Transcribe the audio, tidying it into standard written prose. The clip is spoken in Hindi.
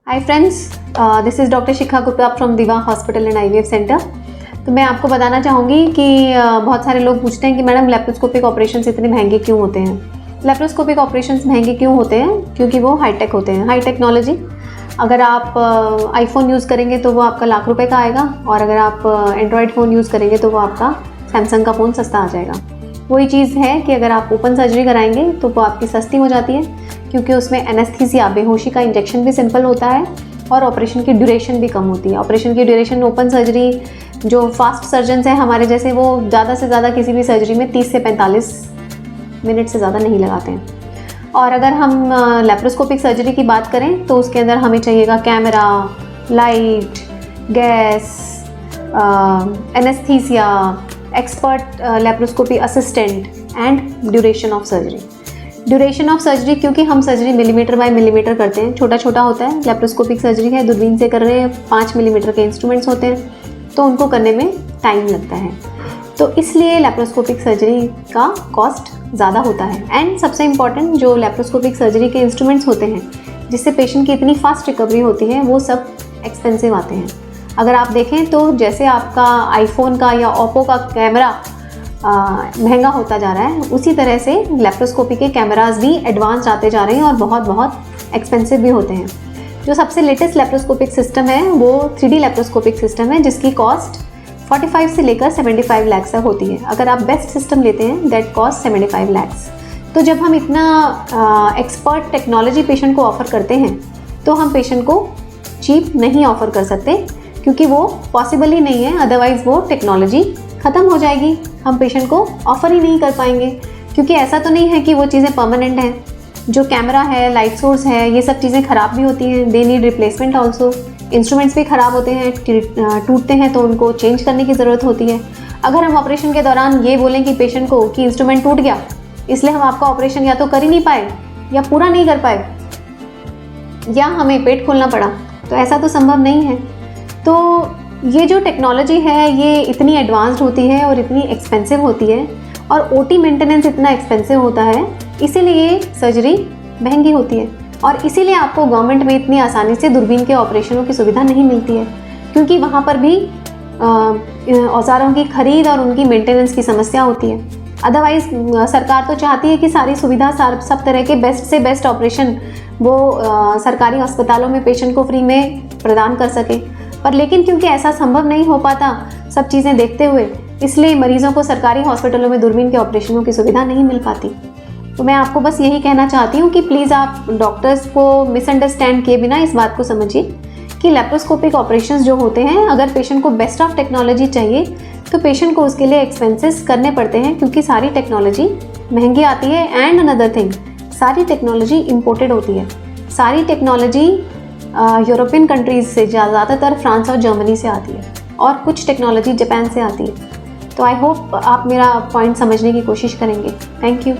Hi friends, this is doctor Shikha Gupta from दिवा हॉस्पिटल एंड IVF सेंटर। तो मैं आपको बताना चाहूँगी कि बहुत सारे लोग पूछते हैं कि मैडम लेप्रोस्कोपिक ऑपरेशंस इतने महंगे क्यों होते हैं। लेप्रोस्कोपिक ऑपरेशंस महंगे क्यों होते हैं? क्योंकि वो हाईटेक होते हैं। हाई टेक्नोलॉजी, अगर आप आईफोन यूज़ करेंगे तो वो आपका लाख रुपए का आएगा, और अगर आप एंड्रॉयड फ़ोन यूज़ करेंगे तो वो आपका सैमसंग का फ़ोन सस्ता आ जाएगा। वही चीज़ है कि अगर आप ओपन सर्जरी कराएंगे तो वो आपकी सस्ती हो जाती है, क्योंकि उसमें एनेस्थीसिया, बेहोशी का इंजेक्शन भी सिंपल होता है और ऑपरेशन की ड्यूरेशन भी कम होती है। ऑपरेशन की ड्यूरेशन ओपन सर्जरी, जो फास्ट सर्जन्स हैं हमारे जैसे, वो ज़्यादा से ज़्यादा किसी भी सर्जरी में 30 से 45 मिनट से ज़्यादा नहीं लगाते हैं। और अगर हम लेप्रोस्कोपिक सर्जरी की बात करें तो उसके अंदर हमें चाहिएगा camera, light, gas, anaesthesia, expert laparoscopy assistant and duration of surgery. Duration of surgery, क्योंकि हम सर्जरी मिलीमीटर बाय मिलीमीटर करते हैं, छोटा छोटा होता है। लेप्रोस्कोपिक सर्जरी है, दूरबीन से कर रहे हैं, 5 मिलीमीटर के इंस्ट्रूमेंट्स होते हैं, तो उनको करने में टाइम लगता है। तो इसलिए लेप्रोस्कोपिक सर्जरी का कॉस्ट ज़्यादा होता है। एंड सबसे इम्पॉर्टेंट, जो लेप्रोस्कोपिक सर्जरी के इंस्ट्रूमेंट्स होते हैं जिससे पेशेंट की इतनी फास्ट रिकवरी होती है, वो सब एक्सपेंसिव आते हैं। अगर आप देखें तो जैसे आपका आईफोन का या ओप्पो का कैमरा महंगा होता जा रहा है, उसी तरह से लेप्रोस्कोपी के कैमराज भी एडवांस आते जा रहे हैं और बहुत बहुत एक्सपेंसिव भी होते हैं। जो सबसे लेटेस्ट लेप्रोस्कोपिक सिस्टम है वो 3D लेप्रोस्कोपिक सिस्टम है, जिसकी कॉस्ट 45 से लेकर 75 लाख तक होती है। अगर आप बेस्ट सिस्टम लेते हैं दैट कॉस्ट 75 लाख। तो जब हम इतना एक्सपर्ट टेक्नोलॉजी पेशेंट को ऑफ़र करते हैं तो हम पेशेंट को चीप नहीं ऑफ़र कर सकते, क्योंकि वो पॉसिबल ही नहीं है। अदरवाइज़ वो टेक्नोलॉजी ख़त्म हो जाएगी, हम पेशेंट को ऑफ़र ही नहीं कर पाएंगे। क्योंकि ऐसा तो नहीं है कि वो चीज़ें परमानेंट हैं। जो कैमरा है, लाइट सोर्स है, ये सब चीज़ें ख़राब भी होती हैं, they need replacement also. Instruments भी ख़राब होते हैं, टूटते हैं तो उनको चेंज करने की ज़रूरत होती है। अगर हम ऑपरेशन के दौरान ये बोलें कि पेशेंट को कि इंस्ट्रूमेंट टूट गया, इसलिए हम आपका ऑपरेशन या तो कर ही नहीं पाए या पूरा नहीं कर पाए या हमें पेट खोलना पड़ा, तो ऐसा तो संभव नहीं है। तो ये जो टेक्नोलॉजी है ये इतनी एडवांस्ड होती है और इतनी एक्सपेंसिव होती है, और OT मेंटेनेंस इतना एक्सपेंसिव होता है, इसीलिए सर्जरी महंगी होती है। और इसीलिए आपको गवर्नमेंट में इतनी आसानी से दूरबीन के ऑपरेशनों की सुविधा नहीं मिलती है, क्योंकि वहाँ पर भी औजारों की खरीद और उनकी मेंटेनेंस की समस्या होती है। अदरवाइज़ सरकार तो चाहती है कि सारी सुविधा, सब तरह के बेस्ट से बेस्ट ऑपरेशन वो सरकारी अस्पतालों में पेशेंट को फ्री में प्रदान कर सके, पर लेकिन क्योंकि ऐसा संभव नहीं हो पाता सब चीज़ें देखते हुए, इसलिए मरीजों को सरकारी हॉस्पिटलों में दूरबीन के ऑपरेशनों की सुविधा नहीं मिल पाती। तो मैं आपको बस यही कहना चाहती हूँ कि प्लीज़ आप डॉक्टर्स को मिसअंडरस्टैंड किए बिना इस बात को समझिए कि लेप्रोस्कोपिक ऑपरेशंस जो होते हैं, अगर पेशेंट को बेस्ट ऑफ टेक्नोलॉजी चाहिए तो पेशेंट को उसके लिए एक्सपेंसेस करने पड़ते हैं, क्योंकि सारी टेक्नोलॉजी महंगी आती है। एंड अनदर थिंग, सारी टेक्नोलॉजी इम्पोर्टेड होती है। सारी टेक्नोलॉजी यूरोपियन कंट्रीज़ से, ज़्यादातर फ्रांस और जर्मनी से आती है, और कुछ टेक्नोलॉजी जापान से आती है। तो आई होप आप मेरा पॉइंट समझने की कोशिश करेंगे। Thank you.